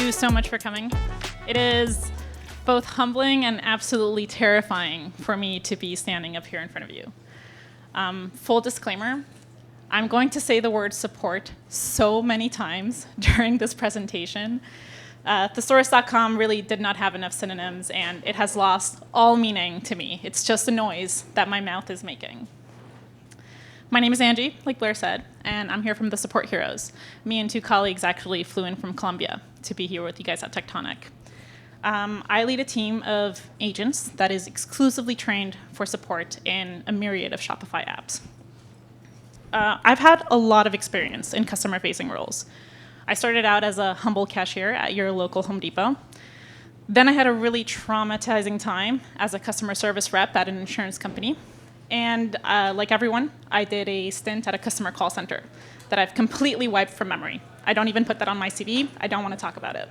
you so much for coming. It is both humbling and absolutely terrifying for me to be standing up here in front of you. Full disclaimer, I'm going to say the word support so many times during this presentation. Thesaurus.com really did not have enough synonyms, and it has lost all meaning to me. It's just a noise that my mouth is making. My name is Anggy, like Blair said, and I'm here from the Support Heroes. Me and two colleagues actually flew in from Colombia to be here with you guys at Techtonic. I lead a team of agents that is exclusively trained for support in a myriad of Shopify apps. I've had a lot of experience in customer-facing roles. I started out as a humble cashier at your local Home Depot. Then I had a really traumatizing time as a customer service rep at an insurance company. And like everyone, I did a stint at a customer call center that I've completely wiped from memory. I don't even put that on my CV. I don't want to talk about it.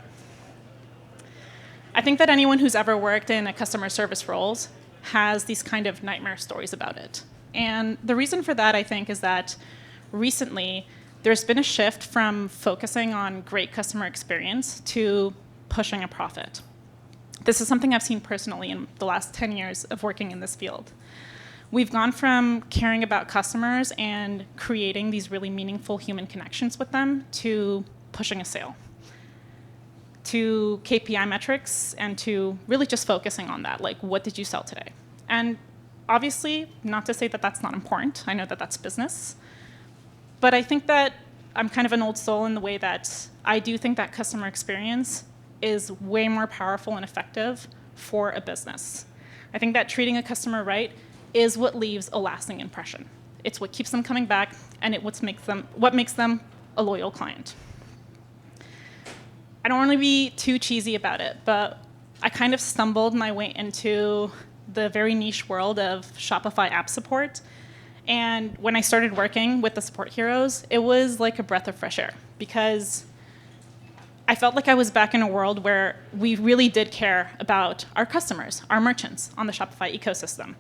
I think that anyone who's ever worked in a customer service roles has these kind of nightmare stories about it. And the reason for that, I think, is that recently there's been a shift from focusing on great customer experience to pushing a profit. This is something I've seen personally in the last 10 years of working in this field. We've gone from caring about customers and creating these really meaningful human connections with them to pushing a sale, to KPI metrics, and to really just focusing on that, like, what did you sell today? And obviously, not to say that that's not important. I know that that's business. But I think that I'm kind of an old soul in the way that I do think that customer experience is way more powerful and effective for a business. I think that treating a customer right is what leaves a lasting impression. It's what keeps them coming back, and what makes them a loyal client. I don't want to be too cheesy about it, but I kind of stumbled my way into the very niche world of Shopify app support. And when I started working with the Support Heroes, it was like a breath of fresh air, because I felt like I was back in a world where we really did care about our customers, our merchants on the Shopify ecosystem,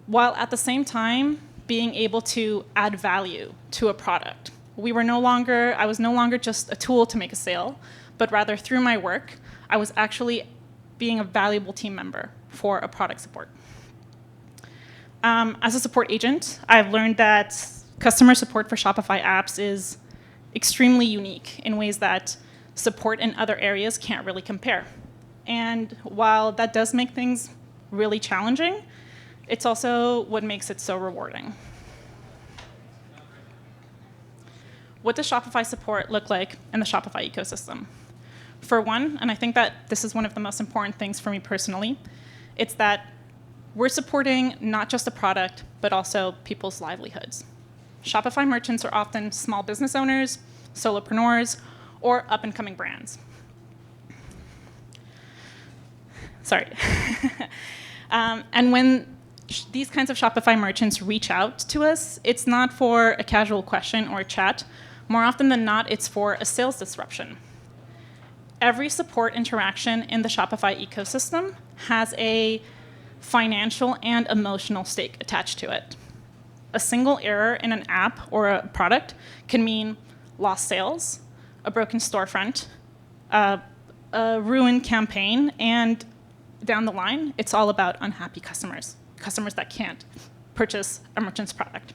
while at the same time being able to add value to a product. I was no longer just a tool to make a sale, but rather through my work, I was actually being a valuable team member for a product support. As a support agent, I've learned that customer support for Shopify apps is extremely unique in ways that support in other areas can't really compare. And while that does make things really challenging, it's also what makes it so rewarding. What does Shopify support look like in the Shopify ecosystem? For one, and I think that this is one of the most important things for me personally, it's that we're supporting not just a product, but also people's livelihoods. Shopify merchants are often small business owners, solopreneurs, or up-and-coming brands. Sorry. And when these kinds of Shopify merchants reach out to us, it's not for a casual question or a chat. More often than not, it's for a sales disruption. Every support interaction in the Shopify ecosystem has a financial and emotional stake attached to it. A single error in an app or a product can mean lost sales, a broken storefront, a ruined campaign, and down the line, it's all about unhappy customers that can't purchase a merchant's product.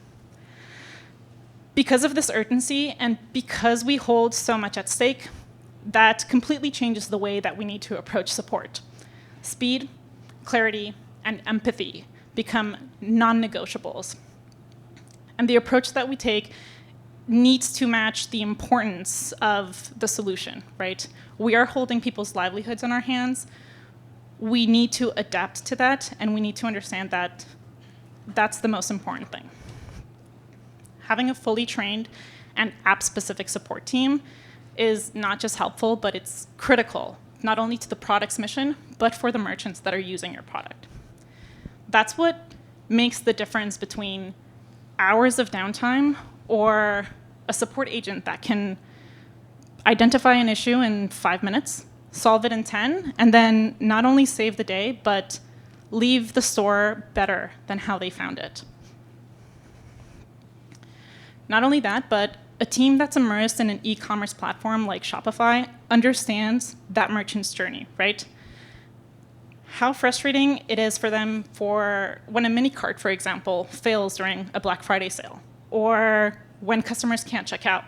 Because of this urgency, and because we hold so much at stake, that completely changes the way that we need to approach support. Speed, clarity, and empathy become non-negotiables. And the approach that we take needs to match the importance of the solution, right? We are holding people's livelihoods in our hands. We need to adapt to that, and we need to understand that that's the most important thing. Having a fully trained and app-specific support team is not just helpful, but it's critical, not only to the product's mission, but for the merchants that are using your product. That's what makes the difference between hours of downtime or a support agent that can identify an issue in 5 minutes, solve it in 10, and then not only save the day, but leave the store better than how they found it. Not only that, but a team that's immersed in an e-commerce platform like Shopify understands that merchant's journey, right? How frustrating it is for them for when a mini cart, for example, fails during a Black Friday sale, or when customers can't check out.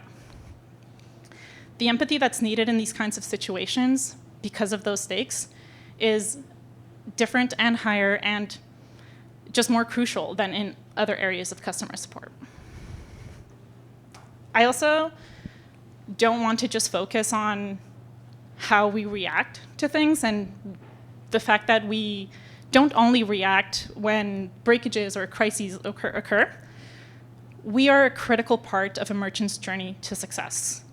The empathy that's needed in these kinds of situations, because of those stakes, is different and higher and just more crucial than in other areas of customer support. I also don't want to just focus on how we react to things and the fact that we don't only react when breakages or crises occur. We are a critical part of a merchant's journey to success.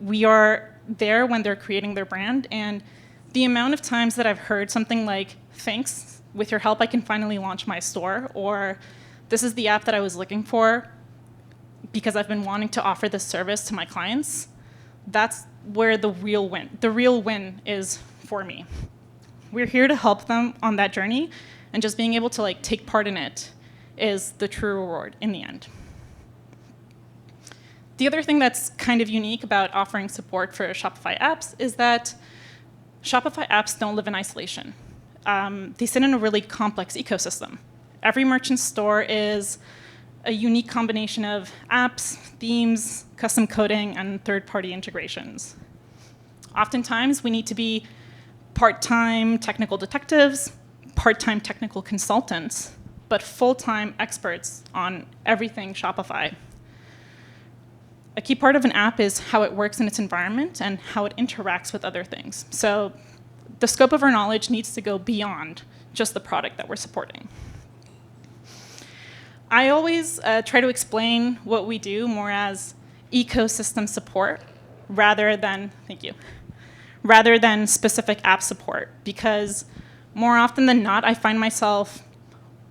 We are there when they're creating their brand, and the amount of times that I've heard something like, "Thanks, with your help I can finally launch my store," or "This is the app that I was looking for because I've been wanting to offer this service to my clients," that's where the real win is for me. We're here to help them on that journey, and just being able to take part in it is the true reward in the end. The other thing that's kind of unique about offering support for Shopify apps is that Shopify apps don't live in isolation. They sit in a really complex ecosystem. Every merchant store is a unique combination of apps, themes, custom coding, and third-party integrations. Oftentimes, we need to be part-time technical detectives, part-time technical consultants, but full-time experts on everything Shopify. A key part of an app is how it works in its environment and how it interacts with other things. So the scope of our knowledge needs to go beyond just the product that we're supporting. I always try to explain what we do more as ecosystem support rather than specific app support, because more often than not, I find myself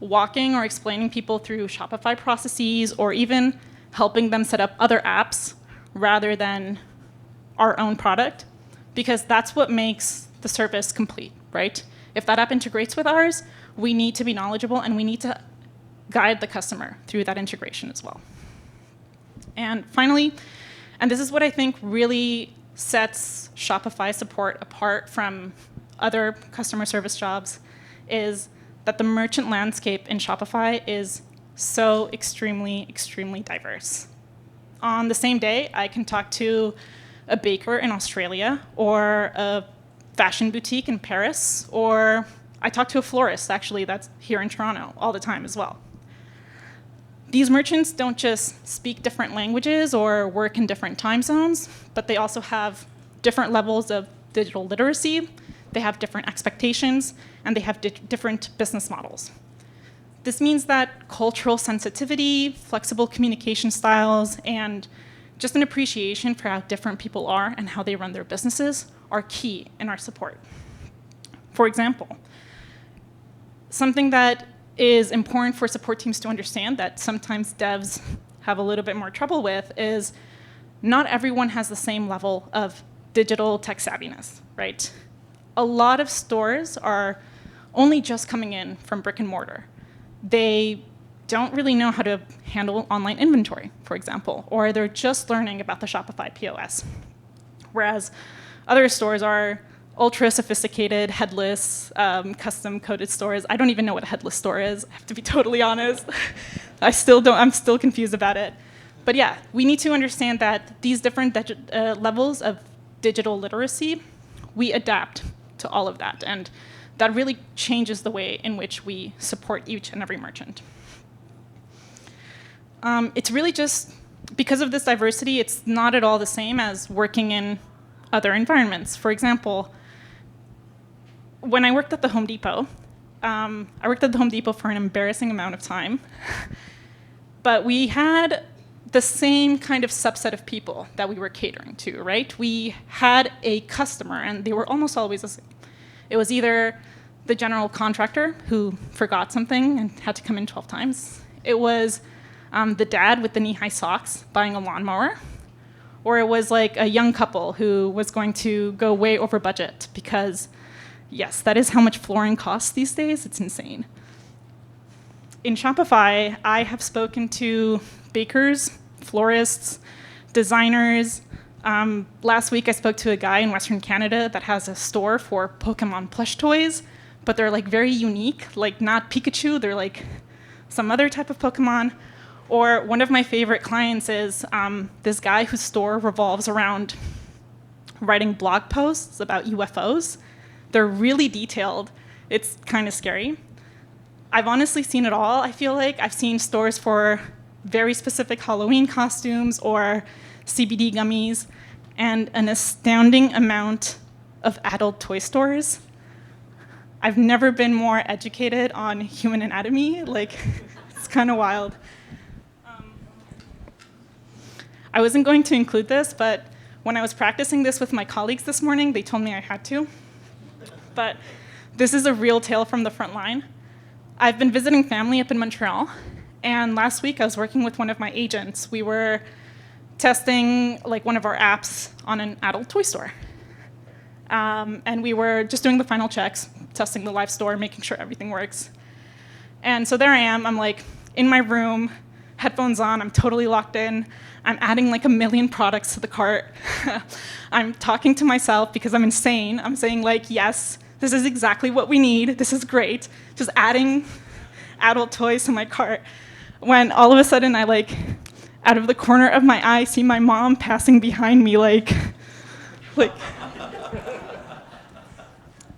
walking or explaining people through Shopify processes or even helping them set up other apps rather than our own product, because that's what makes the service complete, right? If that app integrates with ours, we need to be knowledgeable and we need to guide the customer through that integration as well. And finally, and this is what I think really sets Shopify support apart from other customer service jobs, is that the merchant landscape in Shopify is so extremely, extremely diverse. On the same day, I can talk to a baker in Australia or a fashion boutique in Paris, or I talk to a florist, actually, that's here in Toronto all the time as well. These merchants don't just speak different languages or work in different time zones, but they also have different levels of digital literacy, they have different expectations, and they have different business models. This means that cultural sensitivity, flexible communication styles, and just an appreciation for how different people are and how they run their businesses are key in our support. For example, something that is important for support teams to understand that sometimes devs have a little bit more trouble with is not everyone has the same level of digital tech savviness, right? A lot of stores are only just coming in from brick and mortar. They don't really know how to handle online inventory, for example, or they're just learning about the Shopify POS. Whereas other stores are ultra sophisticated, headless, custom coded stores. I don't even know what a headless store is, I have to be totally honest. I'm still confused about it. But yeah, we need to understand that these different levels of digital literacy, we adapt to all of that. And that really changes the way in which we support each and every merchant. It's really just, because of this diversity, it's not at all the same as working in other environments. For example, when I worked at the Home Depot, for an embarrassing amount of time, but we had the same kind of subset of people that we were catering to, right? We had a customer, and they were almost always the same. It was either the general contractor who forgot something and had to come in 12 times. It was the dad with the knee-high socks buying a lawnmower, or it was like a young couple who was going to go way over budget because, yes, that is how much flooring costs these days. It's insane. In Shopify, I have spoken to bakers florists, designers. Last week I spoke to a guy in Western Canada that has a store for Pokemon plush toys, but they're like very unique, like not Pikachu, they're like some other type of Pokemon. Or one of my favorite clients is this guy whose store revolves around writing blog posts about UFOs. They're really detailed. It's kind of scary. I've honestly seen it all, I feel like. I've seen stores for very specific Halloween costumes or CBD gummies, and an astounding amount of adult toy stores. I've never been more educated on human anatomy. Like, it's kind of wild. I wasn't going to include this, but when I was practicing this with my colleagues this morning, they told me I had to. But this is a real tale from the front line. I've been visiting family up in Montreal, and last week I was working with one of my agents. We were testing like one of our apps on an adult toy store. And we were just doing the final checks, testing the live store, making sure everything works. And so there I am, I'm like in my room, headphones on, I'm totally locked in. I'm adding like 1 million products to the cart. I'm talking to myself because I'm insane. I'm saying like, yes, this is exactly what we need. This is great. Just adding adult toys to my cart. When all of a sudden I like, out of the corner of my eye, see my mom passing behind me like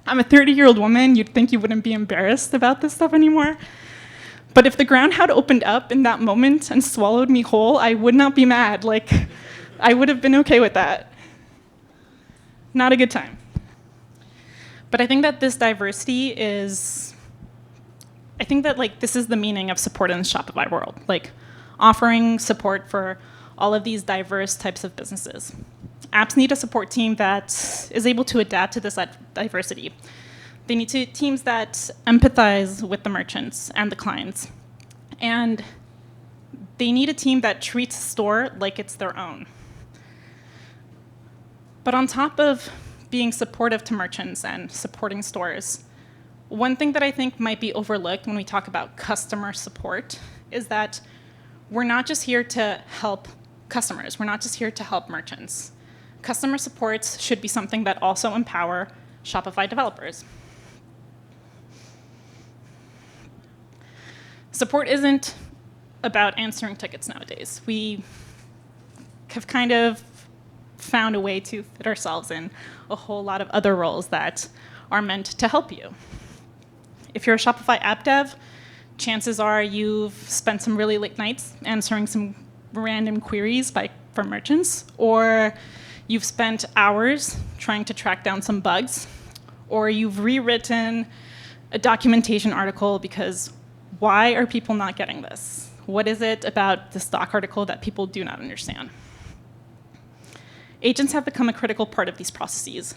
I'm a 30-year-old woman. You'd think you wouldn't be embarrassed about this stuff anymore. But if the ground had opened up in that moment and swallowed me whole, I would not be mad. Like, I would have been okay with that. Not a good time. But I think that this diversity is, I think that like this is the meaning of support in the Shopify world, like offering support for all of these diverse types of businesses. Apps need a support team that is able to adapt to this diversity. They need teams that empathize with the merchants and the clients. And they need a team that treats the store like it's their own. But on top of being supportive to merchants and supporting stores, one thing that I think might be overlooked when we talk about customer support is that we're not just here to help customers. We're not just here to help merchants. Customer supports should be something that also empower Shopify developers. Support isn't about answering tickets nowadays. We have kind of found a way to fit ourselves in a whole lot of other roles that are meant to help you. If you're a Shopify app dev, chances are you've spent some really late nights answering some random queries from merchants, or you've spent hours trying to track down some bugs, or you've rewritten a documentation article because why are people not getting this? What is it about the stock article that people do not understand? Agents have become a critical part of these processes.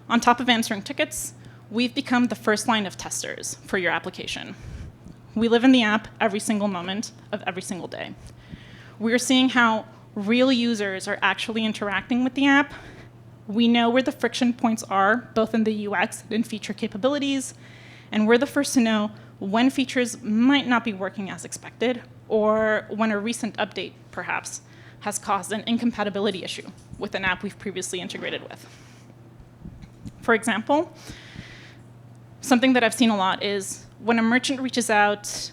On top of answering tickets, we've become the first line of testers for your application. We live in the app every single moment of every single day. We're seeing how real users are actually interacting with the app. We know where the friction points are, both in the UX and feature capabilities, and we're the first to know when features might not be working as expected, or when a recent update, perhaps, has caused an incompatibility issue with an app we've previously integrated with. For example, something that I've seen a lot is when a merchant reaches out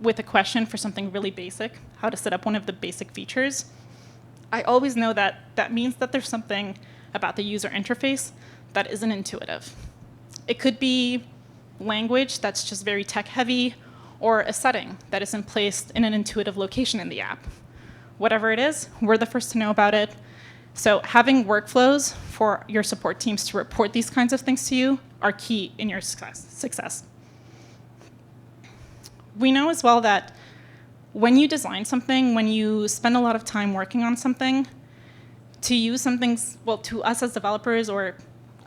with a question for something really basic, how to set up one of the basic features, I always know that that means that there's something about the user interface that isn't intuitive. It could be language that's just very tech-heavy, or a setting that isn't placed in an intuitive location in the app. Whatever it is, we're the first to know about it. So having workflows for your support teams to report these kinds of things to you are key in your success. We know as well that when you design something, when you spend a lot of time working on something, to use something, well, to us as developers or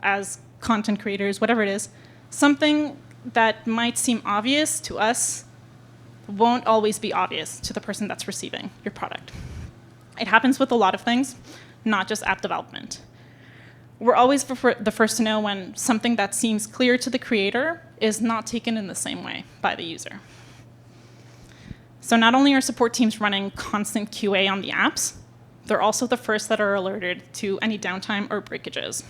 as content creators, whatever it is, something that might seem obvious to us won't always be obvious to the person that's receiving your product. It happens with a lot of things, not just app development. We're always the first to know when something that seems clear to the creator is not taken in the same way by the user. So not only are support teams running constant QA on the apps, they're also the first that are alerted to any downtime or breakages.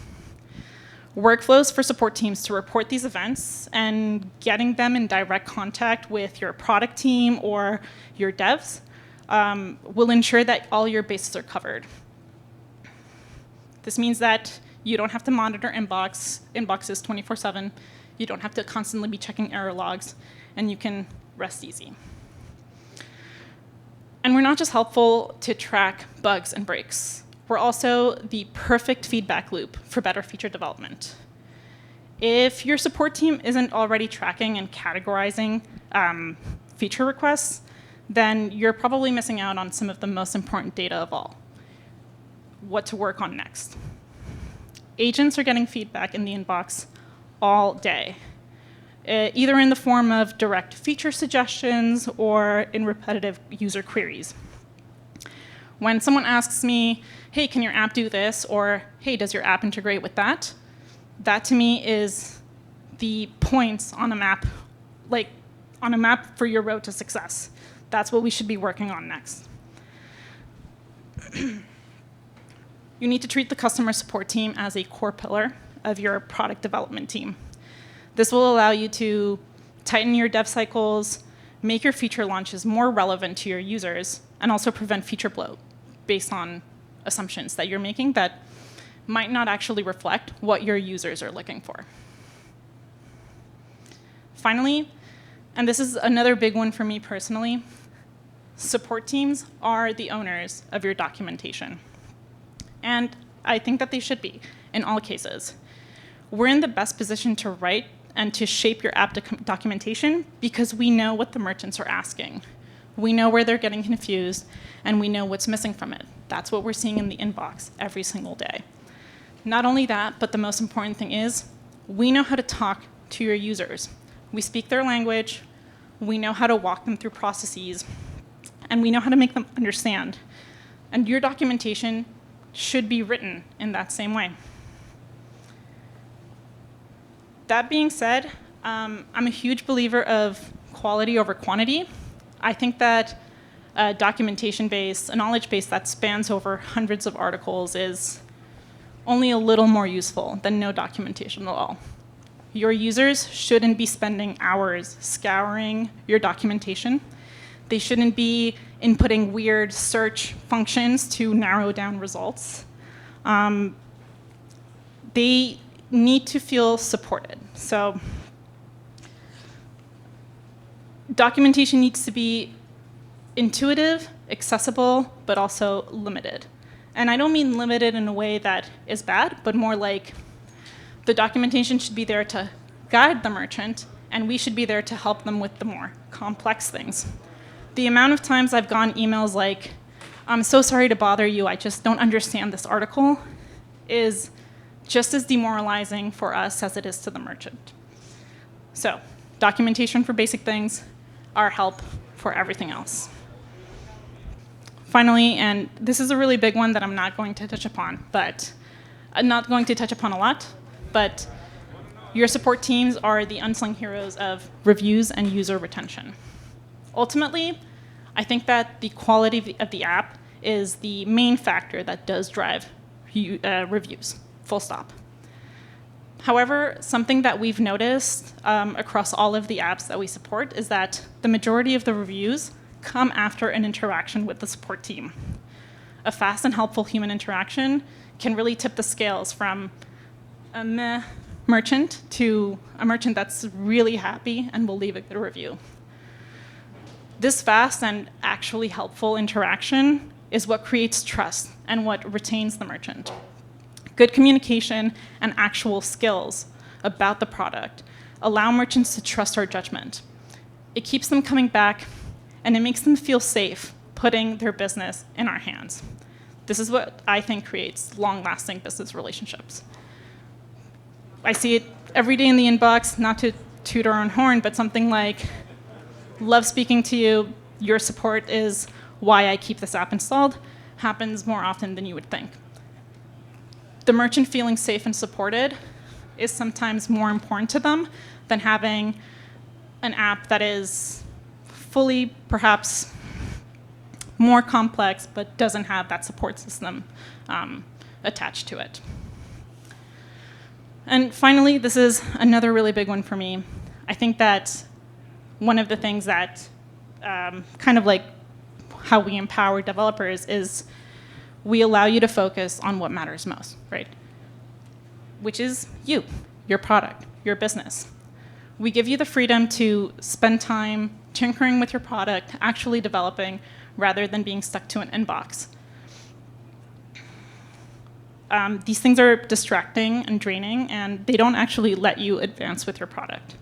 Workflows for support teams to report these events and getting them in direct contact with your product team or your devs will ensure that all your bases are covered. This means that you don't have to monitor inboxes 24/7. You don't have to constantly be checking error logs, and you can rest easy. And we're not just helpful to track bugs and breaks. We're also the perfect feedback loop for better feature development. If your support team isn't already tracking and categorizing feature requests, then you're probably missing out on some of the most important data of all: what to work on next. Agents are getting feedback in the inbox all day, either in the form of direct feature suggestions or in repetitive user queries. When someone asks me, hey, can your app do this? Or, hey, does your app integrate with that? That to me is the points on a map, like on a map for your road to success. That's what we should be working on next. You need to treat the customer support team as a core pillar of your product development team. This will allow you to tighten your dev cycles, make your feature launches more relevant to your users, and also prevent feature bloat based on assumptions that you're making that might not actually reflect what your users are looking for. Finally, and this is another big one for me personally, support teams are the owners of your documentation. And I think that they should be in all cases. We're in the best position to write and to shape your app documentation because we know what the merchants are asking. We know where they're getting confused, and we know what's missing from it. That's what we're seeing in the inbox every single day. Not only that, but the most important thing is we know how to talk to your users. We speak their language, we know how to walk them through processes, and we know how to make them understand. And your documentation should be written in that same way. That being said, I'm a huge believer of quality over quantity. I think that a documentation base, a knowledge base that spans over hundreds of articles is only a little more useful than no documentation at all. Your users shouldn't be spending hours scouring your documentation. They shouldn't be inputting weird search functions to narrow down results. They need to feel supported. So documentation needs to be intuitive, accessible, but also limited. And I don't mean limited in a way that is bad, but more like the documentation should be there to guide the merchant, and we should be there to help them with the more complex things. The amount of times I've gotten emails like, I'm so sorry to bother you, I just don't understand this article, is just as demoralizing for us as it is to the merchant. So, documentation for basic things, our help for everything else. Finally, and this is a really big one that I'm not going to touch upon, but I'm not going to touch upon a lot, but your support teams are the unsung heroes of reviews and user retention. Ultimately, I think that the quality of the app is the main factor that does drive reviews, full stop. However, something that we've noticed across all of the apps that we support is that the majority of the reviews come after an interaction with the support team. A fast and helpful human interaction can really tip the scales from a meh merchant to a merchant that's really happy and will leave a good review. This fast and actually helpful interaction is what creates trust and what retains the merchant. Good communication and actual skills about the product allow merchants to trust our judgment. It keeps them coming back, and it makes them feel safe putting their business in our hands. This is what I think creates long-lasting business relationships. I see it every day in the inbox, not to toot our own horn, but something like, love speaking to you, your support is why I keep this app installed, happens more often than you would think. The merchant feeling safe and supported is sometimes more important to them than having an app that is fully, perhaps more complex, but doesn't have that support system attached to it. And finally, this is another really big one for me. I think that one of the things that kind of like how we empower developers is we allow you to focus on what matters most, right? Which is you, your product, your business. We give you the freedom to spend time tinkering with your product, actually developing, rather than being stuck to an inbox. These things are distracting and draining, and they don't actually let you advance with your product.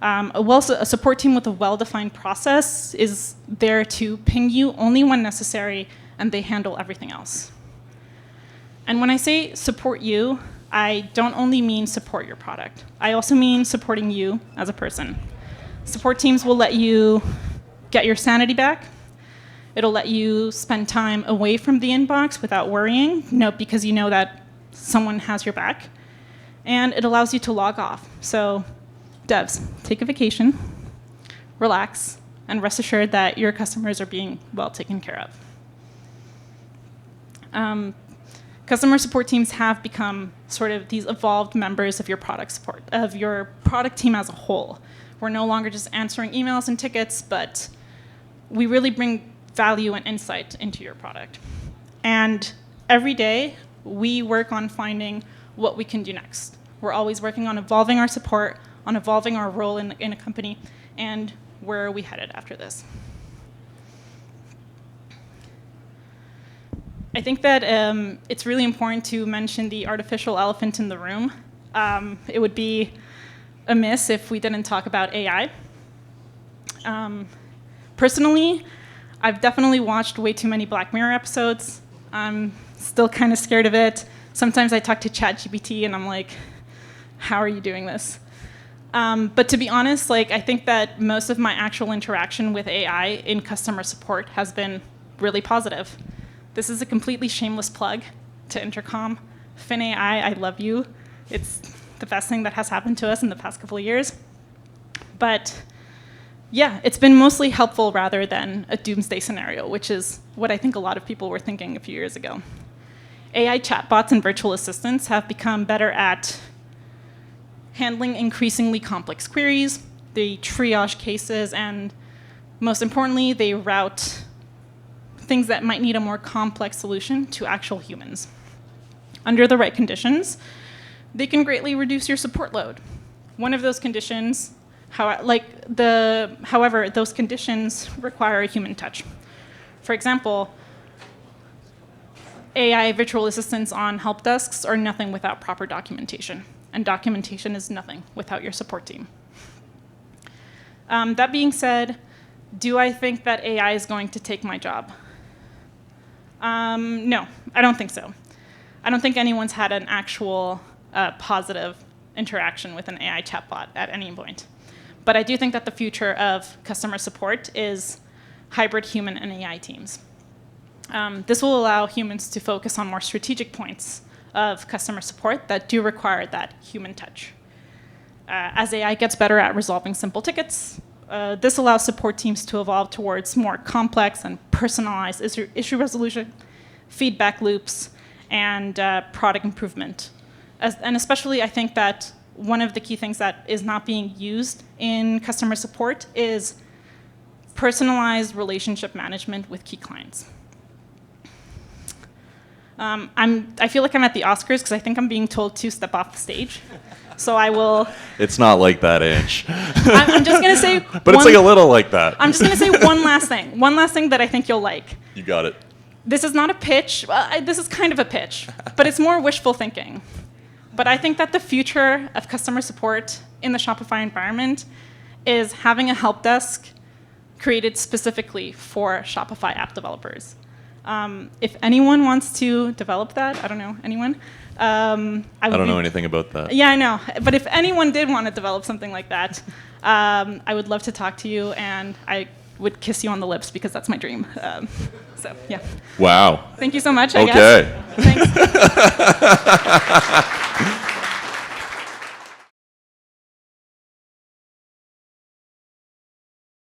A support team with a well-defined process is there to ping you only when necessary, and they handle everything else. And when I say support you, I don't only mean support your product. I also mean supporting you as a person. Support teams will let you get your sanity back. It'll let you spend time away from the inbox without worrying, because you know that someone has your back. And it allows you to log off. So devs, take a vacation, relax, and rest assured that your customers are being well taken care of. Customer support teams have become sort of these evolved members of your product support, of your product team as a whole. We're no longer just answering emails and tickets, but we really bring value and insight into your product. And every day, we work on finding what we can do next. We're always working on evolving our support, on evolving our role in a company, and where are we headed after this. I think that it's really important to mention the artificial elephant in the room. It would be amiss if we didn't talk about AI. Personally, I've definitely watched way too many Black Mirror episodes. I'm still kind of scared of it. Sometimes I talk to ChatGPT and I'm like, how are you doing this? But to be honest, I think that most of my actual interaction with AI in customer support has been really positive. This is a completely shameless plug to Intercom. FinAI, I love you. It's the best thing that has happened to us in the past couple of years. But yeah, it's been mostly helpful rather than a doomsday scenario, which is what I think a lot of people were thinking a few years ago. AI chatbots and virtual assistants have become better at handling increasingly complex queries, they triage cases, and most importantly, they route things that might need a more complex solution to actual humans. Under the right conditions, they can greatly reduce your support load. One of those conditions, however, those conditions require a human touch. For example, AI virtual assistants on help desks are nothing without proper documentation, and documentation is nothing without your support team. That being said, do I think that AI is going to take my job? No, I don't think so. I don't think anyone's had an actual positive interaction with an AI chatbot at any point. But I do think that the future of customer support is hybrid human and AI teams. This will allow humans to focus on more strategic points of customer support that do require that human touch. As AI gets better at resolving simple tickets, this allows support teams to evolve towards more complex and personalized issue resolution, feedback loops, and product improvement. And especially, I think that one of the key things that is not being used in customer support is personalized relationship management with key clients. I feel like I'm at the Oscars because I think I'm being told to step off the stage. So I will. It's not like that, Ange. I'm just going to say. But it's like a little like that. I'm just going to say one last thing. One last thing that I think you'll like. You got it. This is not a pitch. Well, this is kind of a pitch, but it's more wishful thinking. But I think that the future of customer support in the Shopify environment is having a help desk created specifically for Shopify app developers. If anyone wants to develop that, I don't know, anyone? I don't know anything about that. Yeah, I know. But if anyone did want to develop something like that, I would love to talk to you, and I would kiss you on the lips because that's my dream. So, yeah. Wow. Thank you so much, I guess. Okay. Thanks.